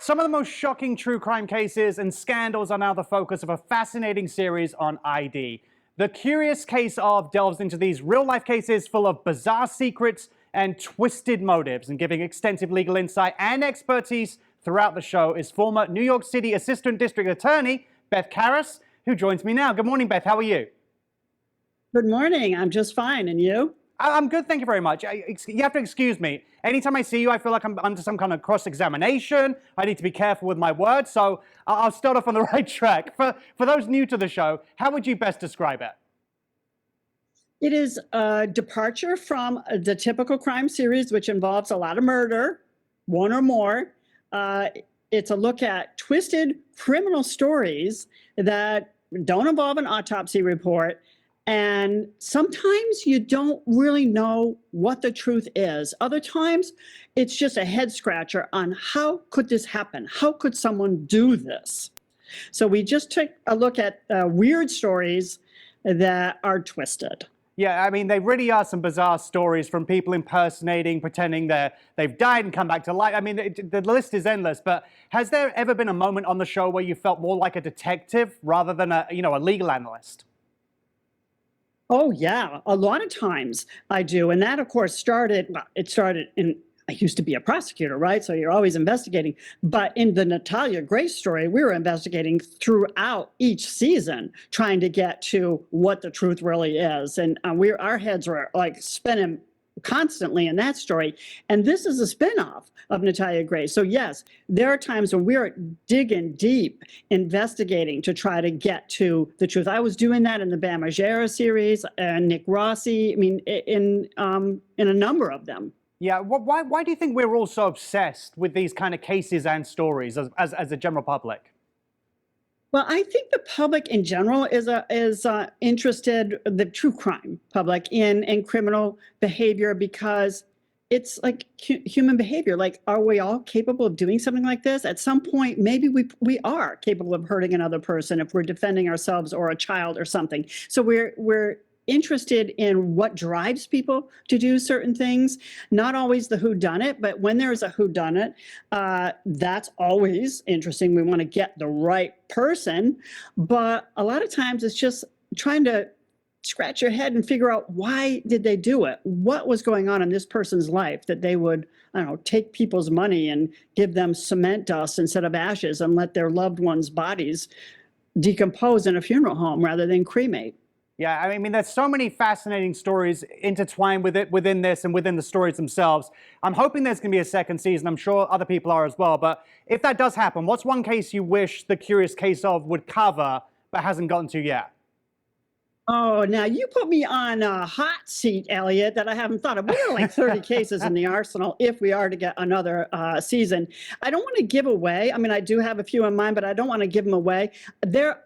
Some of the most shocking true crime cases and scandals are now the focus of a fascinating series on ID. The Curious Case of delves into these real-life cases full of bizarre secrets and twisted motives, and giving extensive legal insight and expertise throughout the show is former New York City Assistant District Attorney Beth Karas, who joins me now. Good morning, Beth. How are you? Good morning. I'm just fine. And you? I'm good, thank you very much. You have to excuse me. Anytime I see you, I feel like I'm under some kind of cross-examination. I need to be careful with my words, so I'll start off on the right track. For those new to the show, how would you best describe it? It is a departure from the typical crime series, which involves a lot of murder, one or more. It's a look at twisted criminal stories that don't involve an autopsy report. And sometimes you don't really know what the truth is. Other times, it's just a head scratcher on how could this happen? How could someone do this? So we just took a look at weird stories that are twisted. Yeah, I mean, they really are some bizarre stories from people impersonating, pretending they've died and come back to life. I mean, the list is endless, but has there ever been a moment on the show where you felt more like a detective rather than a legal analyst? Oh, yeah, a lot of times I do. And that, of course, started in, I used to be a prosecutor, right? So you're always investigating. But in the Natalia Grace story, we were investigating throughout each season, trying to get to what the truth really is. And our heads were like spinning constantly in that story. And this is a spinoff of Natalia Grace. So yes, there are times when we're digging deep, investigating to try to get to the truth. I was doing that in the Bambrough series and Nick Rossi. I mean, in a number of them. Yeah, why do you think we're all so obsessed with these kind of cases and stories as a general public? Well, I think the public in general is interested, the true crime public, in criminal behavior, because it's like human behavior. Like, are we all capable of doing something like this? At some point, maybe we are capable of hurting another person if we're defending ourselves or a child or something. So we're interested in what drives people to do certain things, not always the whodunit, but when there's a whodunit, that's always interesting. We want to get the right person, but a lot of times it's just trying to scratch your head and figure out, why did they do it? What was going on in this person's life that they would, I don't know, take people's money and give them cement dust instead of ashes and let their loved ones' bodies decompose in a funeral home rather than cremate? Yeah, I mean, there's so many fascinating stories intertwined within this and within the stories themselves. I'm hoping there's going to be a second season. I'm sure other people are as well. But if that does happen, what's one case you wish The Curious Case of would cover but hasn't gotten to yet? Oh, now you put me on a hot seat, Elliott, that I haven't thought of. We have like 30 cases in the arsenal if we are to get another season. I don't want to give away. I mean, I do have a few in mind, but I don't want to give them away.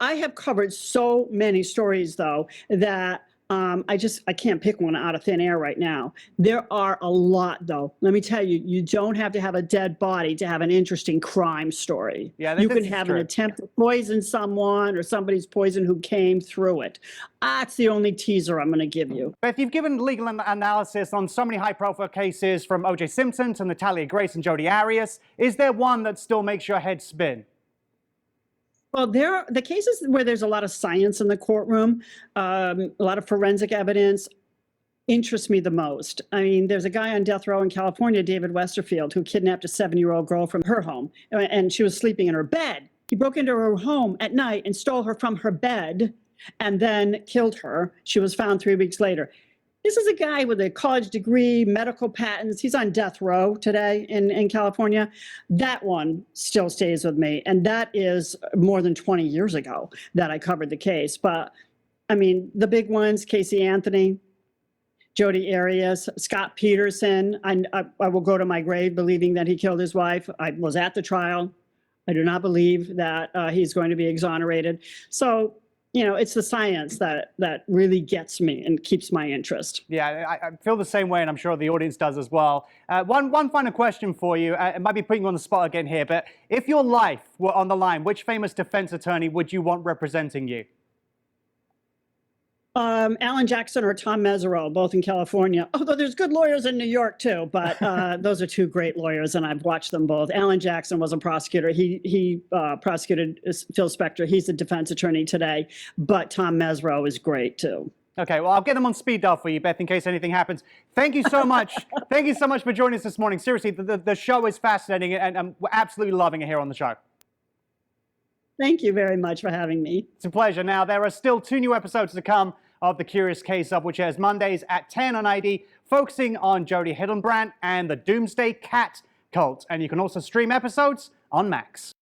I have covered so many stories, though, that I can't pick one out of thin air right now. There are a lot, though. Let me tell you, you don't have to have a dead body to have an interesting crime story. Yeah, you can have an attempt to poison someone, or somebody's poison who came through it. That's the only teaser I'm going to give you. Beth, you've given legal analysis on so many high-profile cases, from O.J. Simpson to Natalia Grace and Jodi Arias. Is there one that still makes your head spin? Well, there are the cases where there's a lot of science in the courtroom, a lot of forensic evidence interests me the most. I mean, there's a guy on death row in California, David Westerfield, who kidnapped a 7-year-old girl from her home, and she was sleeping in her bed. He broke into her home at night and stole her from her bed and then killed her. She was found 3 weeks later. This is a guy with a college degree, medical patents. He's on death row today in California. That one still stays with me. And that is more than 20 years ago that I covered the case. But I mean, the big ones, Casey Anthony, Jodi Arias, Scott Peterson. I will go to my grave believing that he killed his wife. I was at the trial. I do not believe that he's going to be exonerated. So, it's the science that really gets me and keeps my interest. Yeah, I feel the same way, and I'm sure the audience does as well. One final question for you. It might be putting you on the spot again here, but if your life were on the line, which famous defense attorney would you want representing you? Alan Jackson or Tom Mesereau, both in California. Although there's good lawyers in New York too, but those are two great lawyers, and I've watched them both. Alan Jackson was a prosecutor. He prosecuted Phil Spector. He's a defense attorney today, but Tom Mesereau is great too. Okay, well, I'll get them on speed dial for you, Beth, in case anything happens. Thank you so much. Thank you so much for joining us this morning. Seriously, the show is fascinating, and we're absolutely loving it here on the show. Thank you very much for having me. It's a pleasure. Now, there are still 2 new episodes to come of The Curious Case of, which airs Mondays at 10 on ID, focusing on Jodie Hildenbrandt and the Doomsday Cat cult. And you can also stream episodes on Max.